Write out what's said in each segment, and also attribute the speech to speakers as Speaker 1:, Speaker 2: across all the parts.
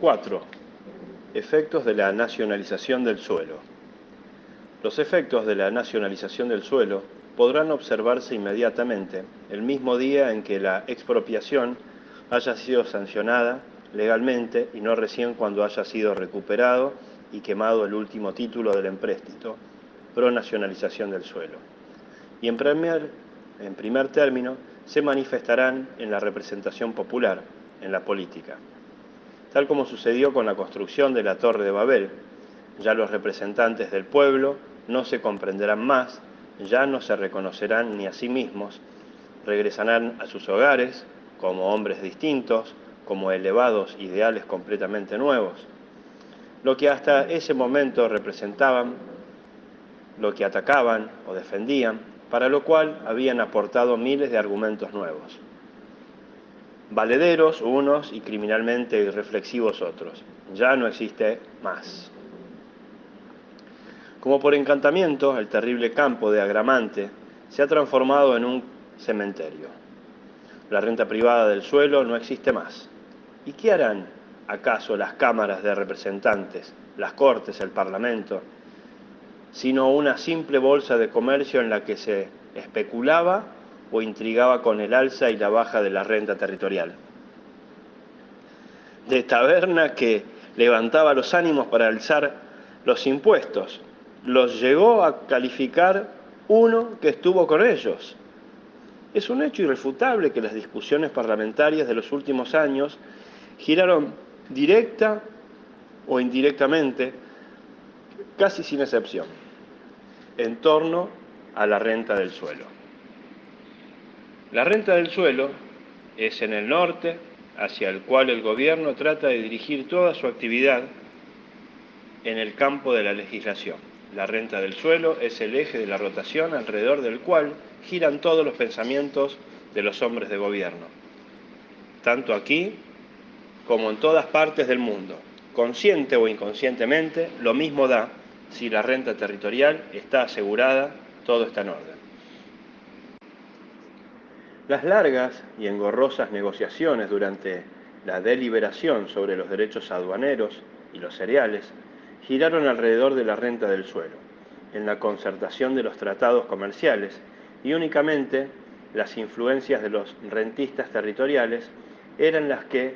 Speaker 1: 4. Efectos de la nacionalización del suelo. Los efectos de la nacionalización del suelo podrán observarse inmediatamente, el mismo día en que la expropiación haya sido sancionada legalmente y no recién cuando haya sido recuperado y quemado el último título del empréstito, pro nacionalización del suelo. Y en primer término, se manifestarán en la representación popular, en la política. Tal como sucedió con la construcción de la Torre de Babel, ya los representantes del pueblo no se comprenderán más, ya no se reconocerán ni a sí mismos, regresarán a sus hogares como hombres distintos, como elevados ideales completamente nuevos. Lo que hasta ese momento representaban, lo que atacaban o defendían, para lo cual habían aportado miles de argumentos nuevos. Valederos unos y criminalmente irreflexivos otros. Ya no existe más. Como por encantamiento, el terrible campo de Agramante se ha transformado en un cementerio. La renta privada del suelo no existe más. ¿Y qué harán acaso las cámaras de representantes, las cortes, el parlamento, sino una simple bolsa de comercio en la que se especulaba o intrigaba con el alza y la baja de la renta territorial? De taberna que levantaba los ánimos para alzar los impuestos, los llegó a calificar uno que estuvo con ellos. Es un hecho irrefutable que las discusiones parlamentarias de los últimos años giraron directa o indirectamente, casi sin excepción, en torno a la renta del suelo. La renta del suelo es en el norte, hacia el cual el gobierno trata de dirigir toda su actividad en el campo de la legislación. La renta del suelo es el eje de la rotación alrededor del cual giran todos los pensamientos de los hombres de gobierno, tanto aquí como en todas partes del mundo. Consciente o inconscientemente, lo mismo da si la renta territorial está asegurada, todo está en orden. Las largas y engorrosas negociaciones durante la deliberación sobre los derechos aduaneros y los cereales giraron alrededor de la renta del suelo, en la concertación de los tratados comerciales, y únicamente las influencias de los rentistas territoriales eran las que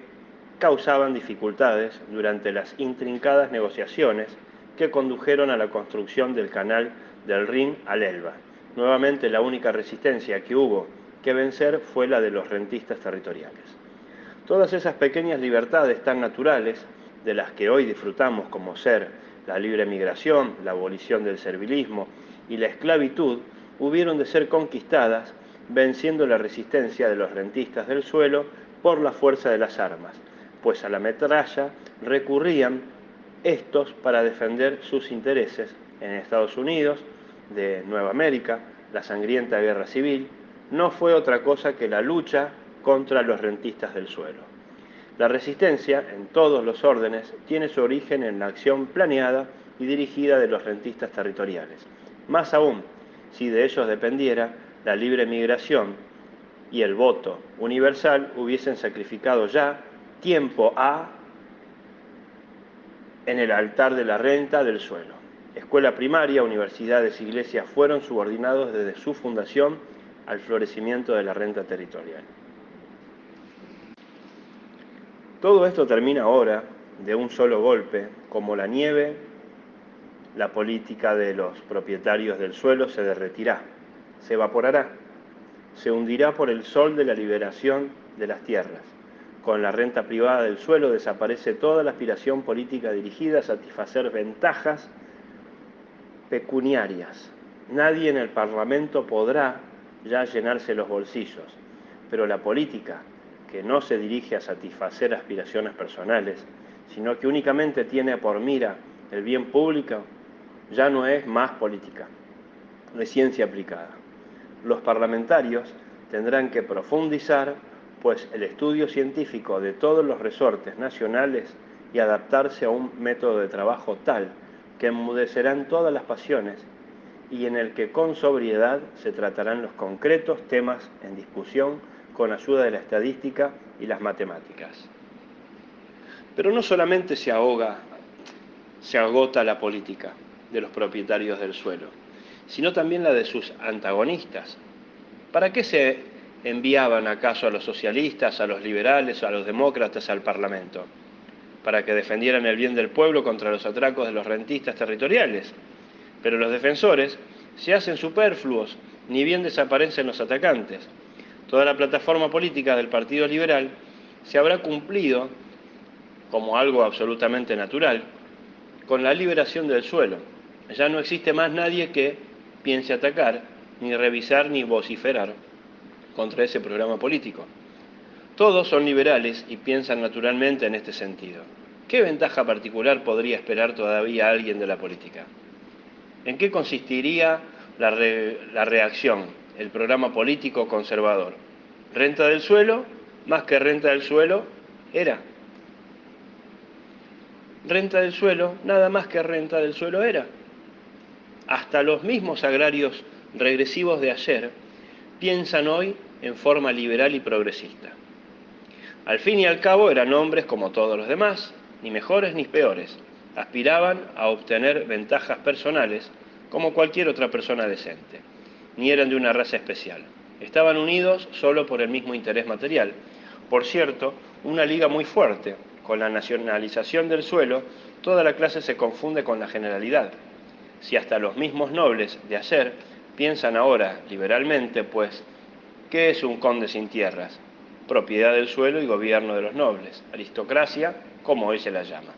Speaker 1: causaban dificultades durante las intrincadas negociaciones que condujeron a la construcción del canal del Rin al Elba. Nuevamente, la única resistencia que hubo que vencer fue la de los rentistas territoriales. Todas esas pequeñas libertades tan naturales, de las que hoy disfrutamos, como ser la libre migración, la abolición del servilismo y la esclavitud, hubieron de ser conquistadas venciendo la resistencia de los rentistas del suelo por la fuerza de las armas, pues a la metralla recurrían estos para defender sus intereses en Estados Unidos, de Nueva América. La sangrienta guerra civil no fue otra cosa que la lucha contra los rentistas del suelo. La resistencia, en todos los órdenes, tiene su origen en la acción planeada y dirigida de los rentistas territoriales. Más aún, si de ellos dependiera, la libre migración y el voto universal hubiesen sacrificado ya tiempo en el altar de la renta del suelo. Escuela primaria, universidades, iglesias fueron subordinados desde su fundación al florecimiento de la renta territorial. Todo esto termina ahora, de un solo golpe, como la nieve. La política de los propietarios del suelo se derretirá, se evaporará, se hundirá por el sol de la liberación de las tierras. Con la renta privada del suelo desaparece toda la aspiración política dirigida a satisfacer ventajas pecuniarias. Nadie en el Parlamento podrá ya llenarse los bolsillos, pero la política, que no se dirige a satisfacer aspiraciones personales, sino que únicamente tiene por mira el bien público, ya no es más política, es ciencia aplicada. Los parlamentarios tendrán que profundizar, pues, el estudio científico de todos los resortes nacionales y adaptarse a un método de trabajo tal que enmudecerán todas las pasiones y en el que con sobriedad se tratarán los concretos temas en discusión con ayuda de la estadística y las matemáticas. Pero no solamente se agota la política de los propietarios del suelo, sino también la de sus antagonistas. ¿Para qué se enviaban acaso a los socialistas, a los liberales, a los demócratas al Parlamento? Para que defendieran el bien del pueblo contra los atracos de los rentistas territoriales. Pero los defensores se hacen superfluos, ni bien desaparecen los atacantes. Toda la plataforma política del Partido Liberal se habrá cumplido, como algo absolutamente natural, con la liberación del suelo. Ya no existe más nadie que piense atacar, ni revisar, ni vociferar contra ese programa político. Todos son liberales y piensan naturalmente en este sentido. ¿Qué ventaja particular podría esperar todavía alguien de la política? ¿En qué consistiría la reacción, el programa político conservador? Renta del suelo, más que renta del suelo, era. Renta del suelo, nada más que renta del suelo era. Hasta los mismos agrarios regresivos de ayer piensan hoy en forma liberal y progresista. Al fin y al cabo eran hombres como todos los demás, ni mejores ni peores. Aspiraban a obtener ventajas personales como cualquier otra persona decente. Ni eran de una raza especial. Estaban unidos solo por el mismo interés material. Por cierto, una liga muy fuerte. Con la nacionalización del suelo, toda la clase se confunde con la generalidad. Si hasta los mismos nobles de ayer piensan ahora liberalmente, pues, ¿qué es un conde sin tierras? Propiedad del suelo y gobierno de los nobles, aristocracia, como hoy se la llama.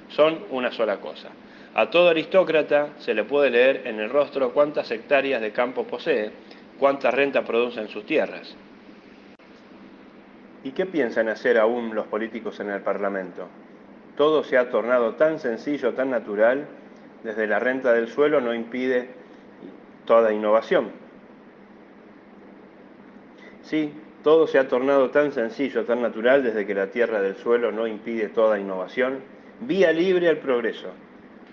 Speaker 1: Son una sola cosa. A todo aristócrata se le puede leer en el rostro cuántas hectáreas de campo posee, cuánta renta produce en sus tierras. ¿Y qué piensan hacer aún los políticos en el Parlamento? Todo se ha tornado tan sencillo, tan natural, desde la renta del suelo no impide toda innovación. Sí, todo se ha tornado tan sencillo, tan natural, desde que la tierra del suelo no impide toda innovación. Vía libre al progreso.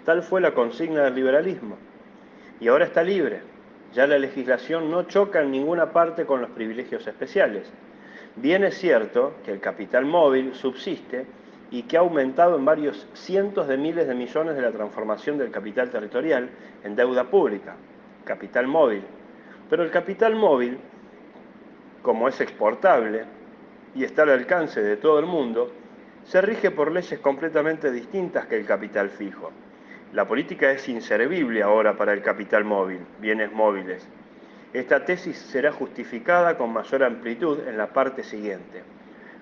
Speaker 1: Tal fue la consigna del liberalismo. Y ahora está libre. Ya la legislación no choca en ninguna parte con los privilegios especiales. Bien es cierto que el capital móvil subsiste y que ha aumentado en varios cientos de miles de millones de la transformación del capital territorial en deuda pública, capital móvil. Pero el capital móvil, como es exportable y está al alcance de todo el mundo, se rige por leyes completamente distintas que el capital fijo. La política es inservible ahora para el capital móvil, bienes móviles. Esta tesis será justificada con mayor amplitud en la parte siguiente.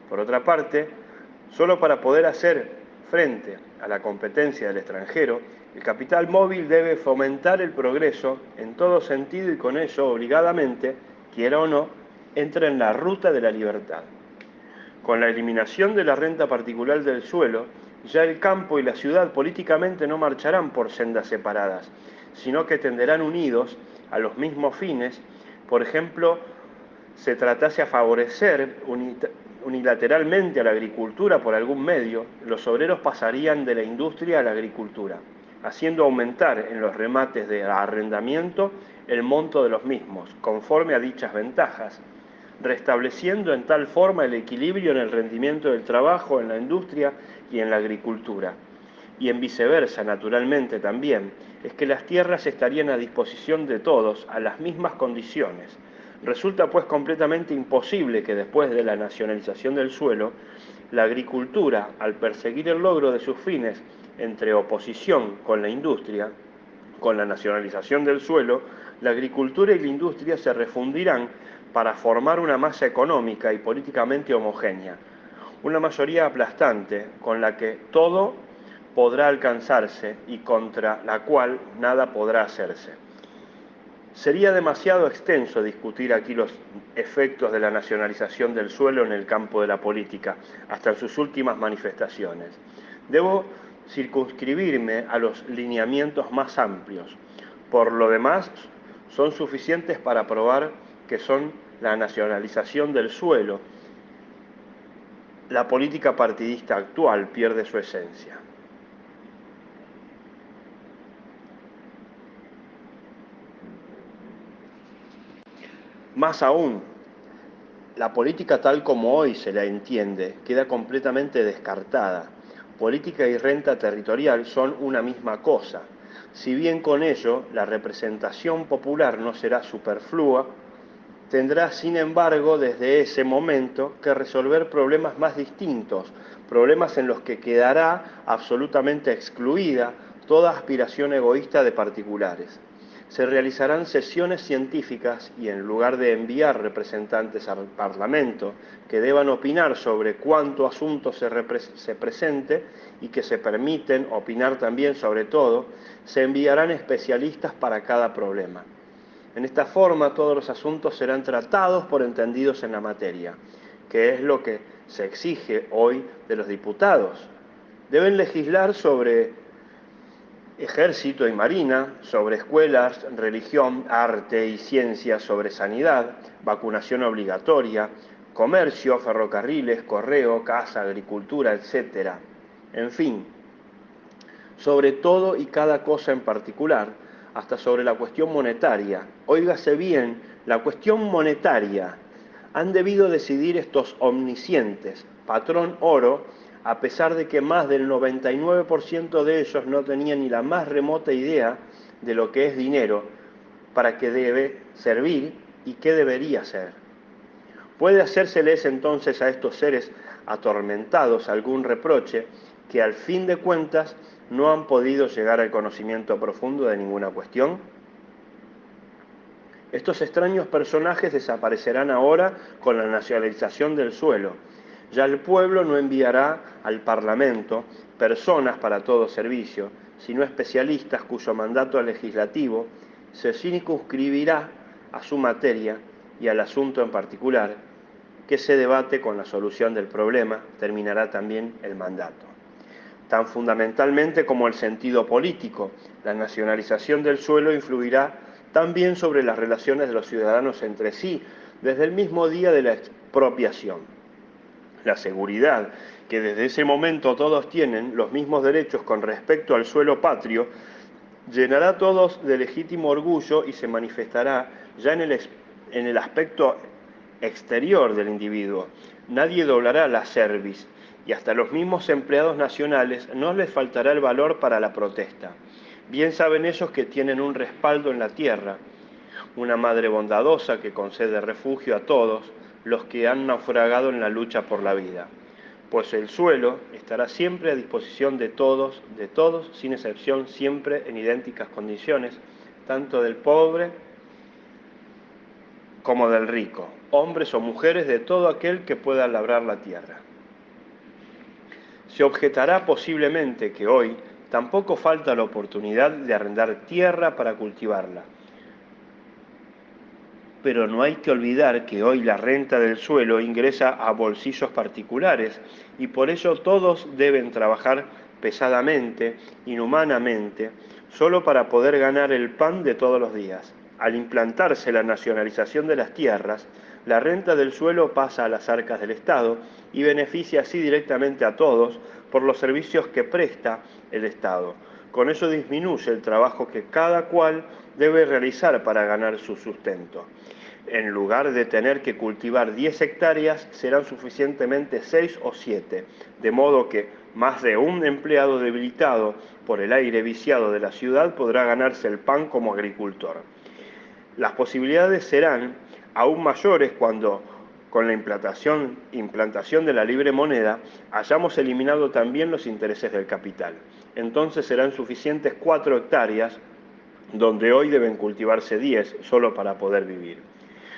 Speaker 1: Por otra parte, solo para poder hacer frente a la competencia del extranjero, el capital móvil debe fomentar el progreso en todo sentido y con ello, obligadamente, quiera o no, entra en la ruta de la libertad. Con la eliminación de la renta particular del suelo, ya el campo y la ciudad políticamente no marcharán por sendas separadas, sino que tenderán unidos a los mismos fines. Por ejemplo, se tratase a favorecer unilateralmente a la agricultura por algún medio, los obreros pasarían de la industria a la agricultura, haciendo aumentar en los remates de arrendamiento el monto de los mismos, conforme a dichas ventajas, restableciendo en tal forma el equilibrio en el rendimiento del trabajo en la industria y en la agricultura. Y en viceversa, naturalmente también, es que las tierras estarían a disposición de todos a las mismas condiciones. Resulta pues completamente imposible que después de la nacionalización del suelo, la agricultura, al perseguir el logro de sus fines entre oposición con la industria, con la nacionalización del suelo, la agricultura y la industria se refundirán para formar una masa económica y políticamente homogénea, una mayoría aplastante con la que todo podrá alcanzarse y contra la cual nada podrá hacerse. Sería demasiado extenso discutir aquí los efectos de la nacionalización del suelo en el campo de la política, hasta en sus últimas manifestaciones. Debo circunscribirme a los lineamientos más amplios. Por lo demás, son suficientes para probar que son la nacionalización del suelo. La política partidista actual pierde su esencia. Más aún, la política tal como hoy se la entiende queda completamente descartada, Política y renta territorial son una misma cosa. Si bien con ello la representación popular no será superflua, tendrá sin embargo desde ese momento que resolver problemas más distintos, problemas en los que quedará absolutamente excluida toda aspiración egoísta de particulares. Se realizarán sesiones científicas y en lugar de enviar representantes al Parlamento que deban opinar sobre cuánto asunto se presente y que se permiten opinar también sobre todo, se enviarán especialistas para cada problema. En esta forma todos los asuntos serán tratados por entendidos en la materia, que es lo que se exige hoy de los diputados. Deben legislar sobre ejército y marina, sobre escuelas, religión, arte y ciencias, sobre sanidad, vacunación obligatoria, comercio, ferrocarriles, correo, casa, agricultura, etc. En fin, sobre todo y cada cosa en particular, hasta sobre la cuestión monetaria. Óigase bien, la cuestión monetaria. Han debido decidir estos omniscientes, patrón oro, a pesar de que más del 99% de ellos no tenían ni la más remota idea de lo que es dinero, para qué debe servir y qué debería ser. Puede hacérseles entonces a estos seres atormentados algún reproche que al fin de cuentas no han podido llegar al conocimiento profundo de ninguna cuestión. Estos extraños personajes desaparecerán ahora con la nacionalización del suelo. Ya el pueblo no enviará al Parlamento personas para todo servicio, sino especialistas cuyo mandato legislativo se circunscribirá a su materia y al asunto en particular, que se debate con la solución del problema, terminará también el mandato. Tan fundamentalmente como el sentido político, la nacionalización del suelo influirá también sobre las relaciones de los ciudadanos entre sí, desde el mismo día de la expropiación. La seguridad que desde ese momento todos tienen los mismos derechos con respecto al suelo patrio, llenará a todos de legítimo orgullo y se manifestará ya en el aspecto exterior del individuo. Nadie doblará la cerviz y hasta los mismos empleados nacionales no les faltará el valor para la protesta. Bien saben ellos que tienen un respaldo en la tierra, una madre bondadosa que concede refugio a todos los que han naufragado en la lucha por la vida, pues el suelo estará siempre a disposición de todos, sin excepción, siempre en idénticas condiciones, tanto del pobre como del rico, hombres o mujeres, de todo aquel que pueda labrar la tierra. Se objetará posiblemente que hoy tampoco falta la oportunidad de arrendar tierra para cultivarla. Pero no hay que olvidar que hoy la renta del suelo ingresa a bolsillos particulares y por ello todos deben trabajar pesadamente, inhumanamente, solo para poder ganar el pan de todos los días. Al implantarse la nacionalización de las tierras, la renta del suelo pasa a las arcas del Estado y beneficia así directamente a todos por los servicios que presta el Estado. Con ello disminuye el trabajo que cada cual debe realizar para ganar su sustento. En lugar de tener que cultivar 10 hectáreas, serán suficientemente 6 o 7, de modo que más de un empleado debilitado por el aire viciado de la ciudad podrá ganarse el pan como agricultor. Las posibilidades serán aún mayores cuando, con la implantación de la libre moneda, hayamos eliminado también los intereses del capital. Entonces serán suficientes 4 hectáreas, donde hoy deben cultivarse 10 solo para poder vivir.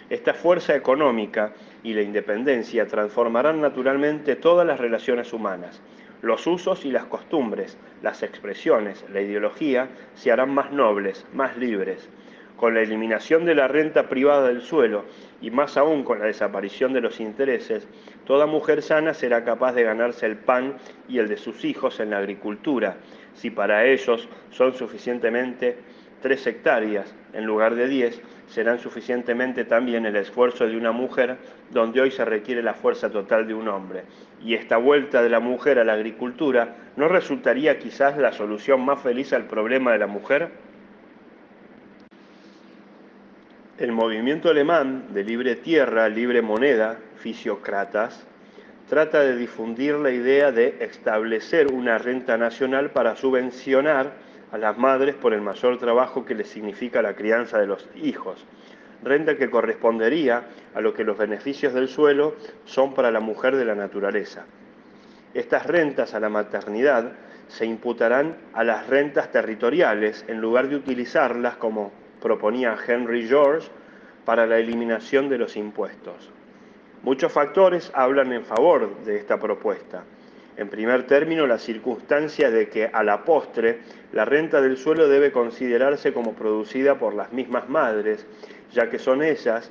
Speaker 1: Esta fuerza económica y la independencia transformarán naturalmente todas las relaciones humanas. Los usos y las costumbres, las expresiones, la ideología se harán más nobles, más libres. Con la eliminación de la renta privada del suelo y más aún con la desaparición de los intereses, toda mujer sana será capaz de ganarse el pan y el de sus hijos en la agricultura, si para ellos son suficientemente 3 hectáreas en lugar de 10, serán suficientemente también el esfuerzo de una mujer, donde hoy se requiere la fuerza total de un hombre. Y esta vuelta de la mujer a la agricultura, ¿no resultaría quizás la solución más feliz al problema de la mujer? El movimiento alemán de libre tierra, libre moneda, Fisiócratas, trata de difundir la idea de establecer una renta nacional para subvencionar a las madres por el mayor trabajo que les significa la crianza de los hijos, renta que correspondería a lo que los beneficios del suelo son para la mujer de la naturaleza. Estas rentas a la maternidad se imputarán a las rentas territoriales en lugar de utilizarlas, como proponía Henry George, para la eliminación de los impuestos. Muchos factores hablan en favor de esta propuesta. En primer término, la circunstancia de que a la postre la renta del suelo debe considerarse como producida por las mismas madres, ya que son ellas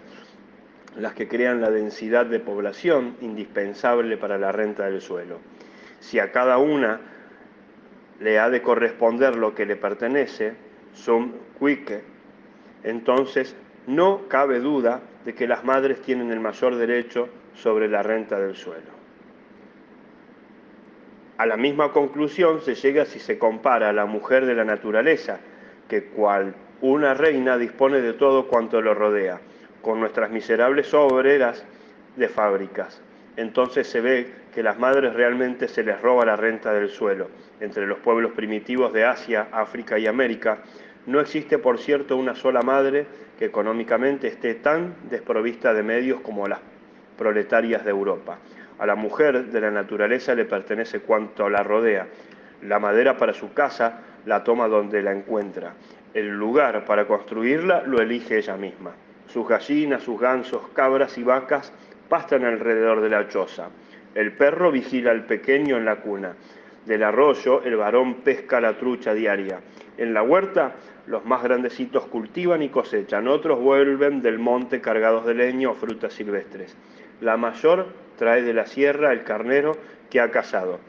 Speaker 1: las que crean la densidad de población indispensable para la renta del suelo. Si a cada una le ha de corresponder lo que le pertenece, sum cuique, entonces no cabe duda de que las madres tienen el mayor derecho sobre la renta del suelo. A la misma conclusión se llega si se compara a la mujer de la naturaleza, que cual una reina dispone de todo cuanto lo rodea, con nuestras miserables obreras de fábricas. Entonces se ve que las madres realmente se les roba la renta del suelo. Entre los pueblos primitivos de Asia, África y América, no existe, por cierto, una sola madre que económicamente esté tan desprovista de medios como las proletarias de Europa. A la mujer de la naturaleza le pertenece cuanto la rodea. La madera para su casa la toma donde la encuentra. El lugar para construirla lo elige ella misma. Sus gallinas, sus gansos, cabras y vacas pastan alrededor de la choza. El perro vigila al pequeño en la cuna. Del arroyo el varón pesca la trucha diaria. En la huerta los más grandecitos cultivan y cosechan, otros vuelven del monte cargados de leña o frutas silvestres. La mayor trae de la sierra el carnero que ha cazado.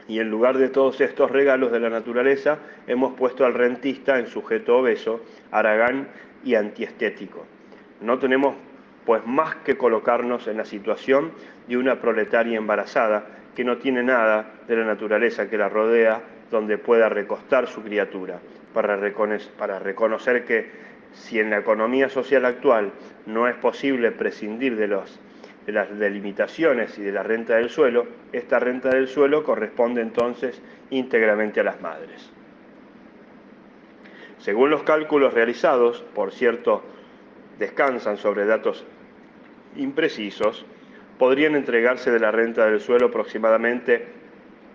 Speaker 1: Y en lugar de todos estos regalos de la naturaleza, hemos puesto al rentista en sujeto obeso, haragán y antiestético. No tenemos pues más que colocarnos en la situación de una proletaria embarazada que no tiene nada de la naturaleza que la rodea donde pueda recostar su criatura, para reconocer que si en la economía social actual no es posible prescindir de las delimitaciones y de la renta del suelo, esta renta del suelo corresponde entonces íntegramente a las madres. Según los cálculos realizados, por cierto, descansan sobre datos imprecisos, podrían entregarse de la renta del suelo aproximadamente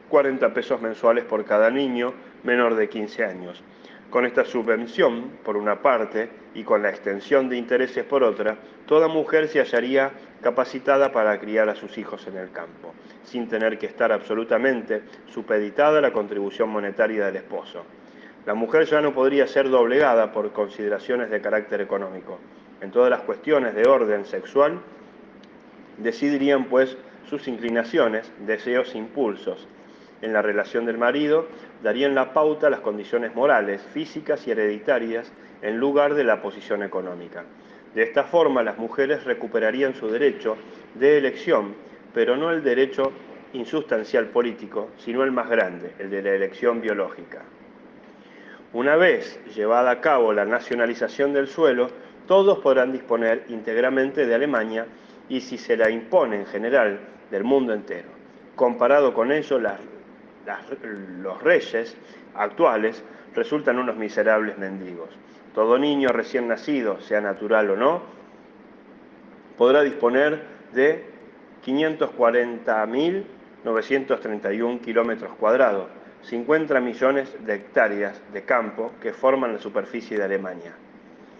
Speaker 1: 40 pesos mensuales por cada niño menor de 15 años. Con esta subvención, por una parte, y con la extensión de intereses por otra, toda mujer se hallaría capacitada para criar a sus hijos en el campo, sin tener que estar absolutamente supeditada a la contribución monetaria del esposo. La mujer ya no podría ser doblegada por consideraciones de carácter económico. En todas las cuestiones de orden sexual, decidirían pues sus inclinaciones, deseos e impulsos. En la relación del marido, darían la pauta a las condiciones morales, físicas y hereditarias en lugar de la posición económica. De esta forma, las mujeres recuperarían su derecho de elección, pero no el derecho insustancial político, sino el más grande, el de la elección biológica. Una vez llevada a cabo la nacionalización del suelo, todos podrán disponer íntegramente de Alemania y, si se la impone en general, del mundo entero. Comparado con ello, los reyes actuales resultan unos miserables mendigos. Todo niño recién nacido, sea natural o no, podrá disponer de 540.931 kilómetros cuadrados, 50 millones de hectáreas de campo que forman la superficie de Alemania.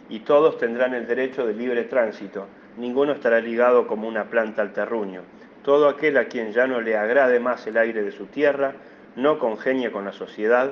Speaker 1: Y todos tendrán el derecho de libre tránsito, ninguno estará ligado como una planta al terruño. Todo aquel a quien ya no le agrade más el aire de su tierra, no congenia con la sociedad,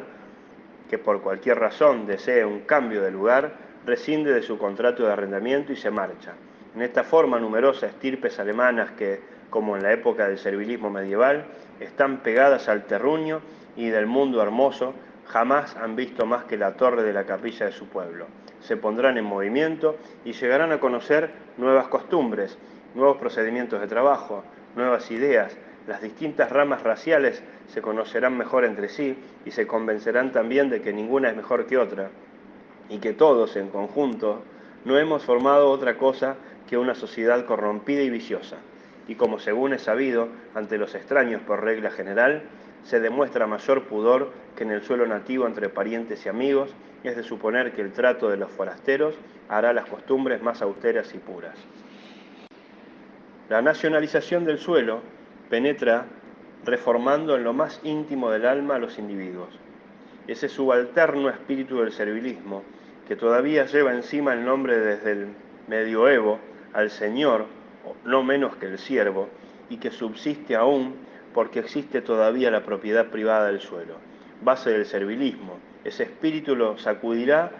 Speaker 1: que por cualquier razón desee un cambio de lugar, rescinde de su contrato de arrendamiento y se marcha. En esta forma, numerosas estirpes alemanas que, como en la época del servilismo medieval, están pegadas al terruño y del mundo hermoso, jamás han visto más que la torre de la capilla de su pueblo. Se pondrán en movimiento y llegarán a conocer nuevas costumbres, nuevos procedimientos de trabajo, nuevas ideas. Las distintas ramas raciales se conocerán mejor entre sí y se convencerán también de que ninguna es mejor que otra y que todos en conjunto no hemos formado otra cosa que una sociedad corrompida y viciosa. y como según es sabido, ante los extraños por regla general, se demuestra mayor pudor que en el suelo nativo entre parientes y amigos, es de suponer que el trato de los forasteros hará las costumbres más austeras y puras. La nacionalización del suelo penetra reformando en lo más íntimo del alma a los individuos. Ese subalterno espíritu del servilismo, que todavía lleva encima el nombre desde el medioevo al señor, no menos que el siervo, y que subsiste aún porque existe todavía la propiedad privada del suelo, base del servilismo. Ese espíritu lo sacudirá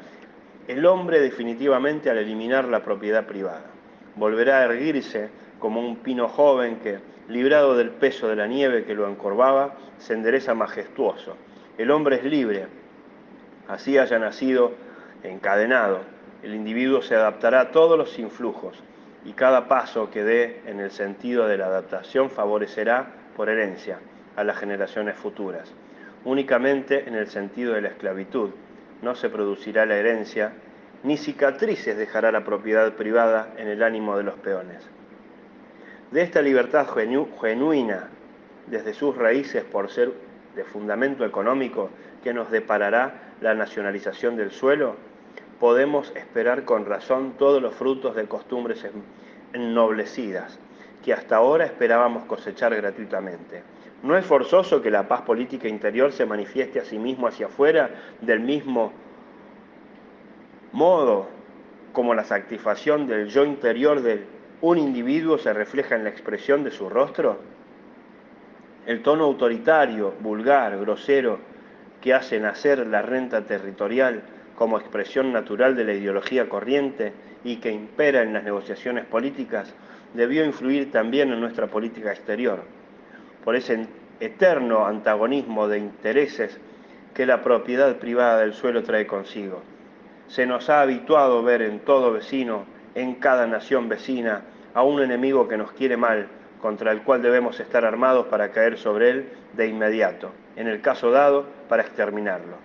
Speaker 1: el hombre definitivamente al eliminar la propiedad privada. Volverá a erguirse como un pino joven que, librado del peso de la nieve que lo encorvaba, se endereza majestuoso. El hombre es libre, así haya nacido encadenado. El individuo se adaptará a todos los influjos y cada paso que dé en el sentido de la adaptación favorecerá, por herencia, a las generaciones futuras. Únicamente en el sentido de la esclavitud no se producirá la herencia, ni cicatrices dejará la propiedad privada en el ánimo de los peones. De esta libertad genuina, desde sus raíces por ser de fundamento económico, que nos deparará la nacionalización del suelo, podemos esperar con razón todos los frutos de costumbres ennoblecidas, que hasta ahora esperábamos cosechar gratuitamente. No es forzoso que la paz política interior se manifieste a sí mismo hacia afuera del mismo modo como la satisfacción del yo interior de un individuo se refleja en la expresión de su rostro. El tono autoritario, vulgar, grosero, que hace nacer la renta territorial como expresión natural de la ideología corriente y que impera en las negociaciones políticas, debió influir también en nuestra política exterior, por ese eterno antagonismo de intereses que la propiedad privada del suelo trae consigo. Se nos ha habituado ver en todo vecino, en cada nación vecina, a un enemigo que nos quiere mal, contra el cual debemos estar armados para caer sobre él de inmediato, en el caso dado, para exterminarlo.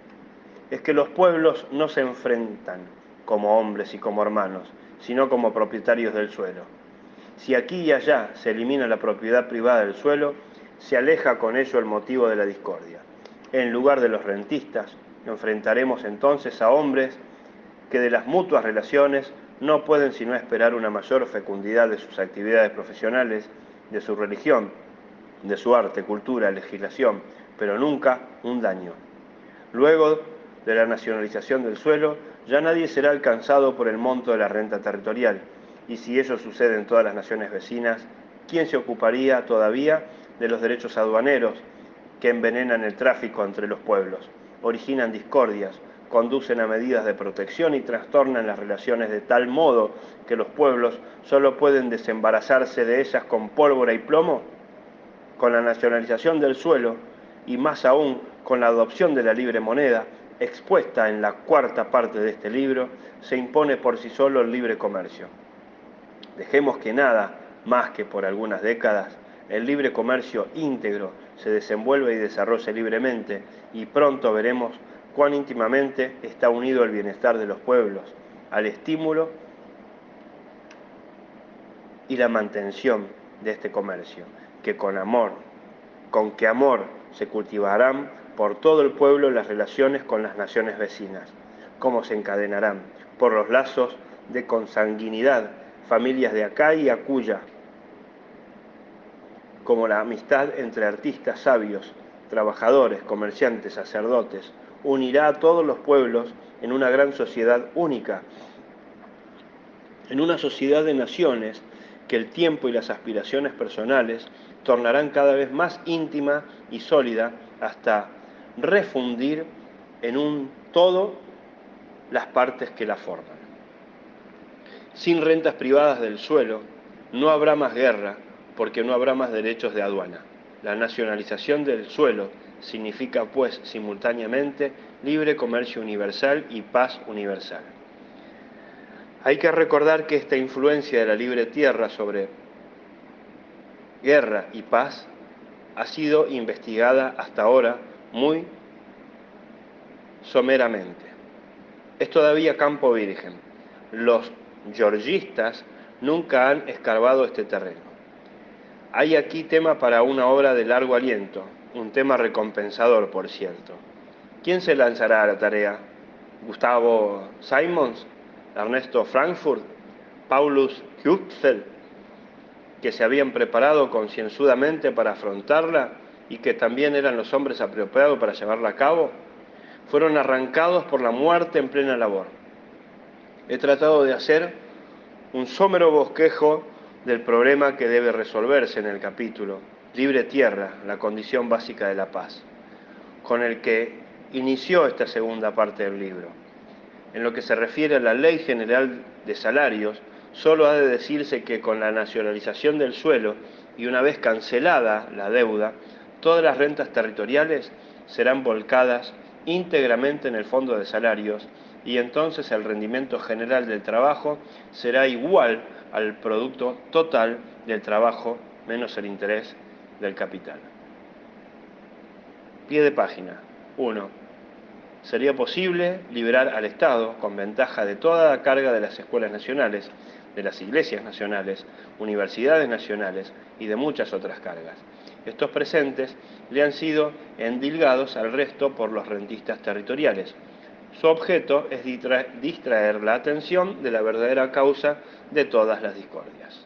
Speaker 1: Es que los pueblos no se enfrentan como hombres y como hermanos, sino como propietarios del suelo. Si aquí y allá se elimina la propiedad privada del suelo, se aleja con ello el motivo de la discordia. En lugar de los rentistas, enfrentaremos entonces a hombres que de las mutuas relaciones no pueden sino esperar una mayor fecundidad de sus actividades profesionales, de su religión, de su arte, cultura, legislación, pero nunca un daño. Luego de la nacionalización del suelo, ya nadie será alcanzado por el monto de la renta territorial, y si ello sucede en todas las naciones vecinas, ¿quién se ocuparía todavía de los derechos aduaneros que envenenan el tráfico entre los pueblos, originan discordias, conducen a medidas de protección y trastornan las relaciones de tal modo que los pueblos solo pueden desembarazarse de ellas con pólvora y plomo? Con la nacionalización del suelo, y más aún con la adopción de la libre moneda, expuesta en la cuarta parte de este libro, se impone por sí solo el libre comercio. Dejemos que nada más que por algunas décadas el libre comercio íntegro se desenvuelva y desarrolle libremente, y pronto veremos cuán íntimamente está unido el bienestar de los pueblos al estímulo y la mantención de este comercio, que con que amor se cultivarán por todo el pueblo las relaciones con las naciones vecinas, cómo se encadenarán por los lazos de consanguinidad familias de acá y acuya, como la amistad entre artistas sabios, trabajadores, comerciantes, sacerdotes, unirá a todos los pueblos en una gran sociedad única, en una sociedad de naciones que el tiempo y las aspiraciones personales tornarán cada vez más íntima y sólida hasta refundir en un todo las partes que la forman. Sin rentas privadas del suelo, no habrá más guerra, porque no habrá más derechos de aduana. La nacionalización del suelo significa, pues, simultáneamente, libre comercio universal y paz universal. Hay que recordar que esta influencia de la libre tierra sobre guerra y paz ha sido investigada hasta ahora muy someramente. Es todavía campo virgen. Los georgistas nunca han escarbado este terreno. Hay aquí tema para una obra de largo aliento, un tema recompensador, por cierto. ¿Quién se lanzará a la tarea? ¿Gustavo Simons? ¿Ernesto Frankfurt? ¿Paulus Hüpfel? Que se habían preparado concienzudamente para afrontarla y que también eran los hombres apropiados para llevarla a cabo, fueron arrancados por la muerte en plena labor. He tratado de hacer un somero bosquejo del problema que debe resolverse en el capítulo Libre Tierra, la condición básica de la paz, con el que inició esta segunda parte del libro. En lo que se refiere a la Ley General de Salarios, solo ha de decirse que con la nacionalización del suelo y una vez cancelada la deuda, todas las rentas territoriales serán volcadas íntegramente en el Fondo de Salarios y entonces el rendimiento general del trabajo será igual al producto total del trabajo menos el interés del capital. Pie de página 1. Sería posible liberar al Estado con ventaja de toda la carga de las escuelas nacionales, de las iglesias nacionales, universidades nacionales y de muchas otras cargas. Estos presentes le han sido endilgados al resto por los rentistas territoriales. Su objeto es distraer la atención de la verdadera causa de todas las discordias.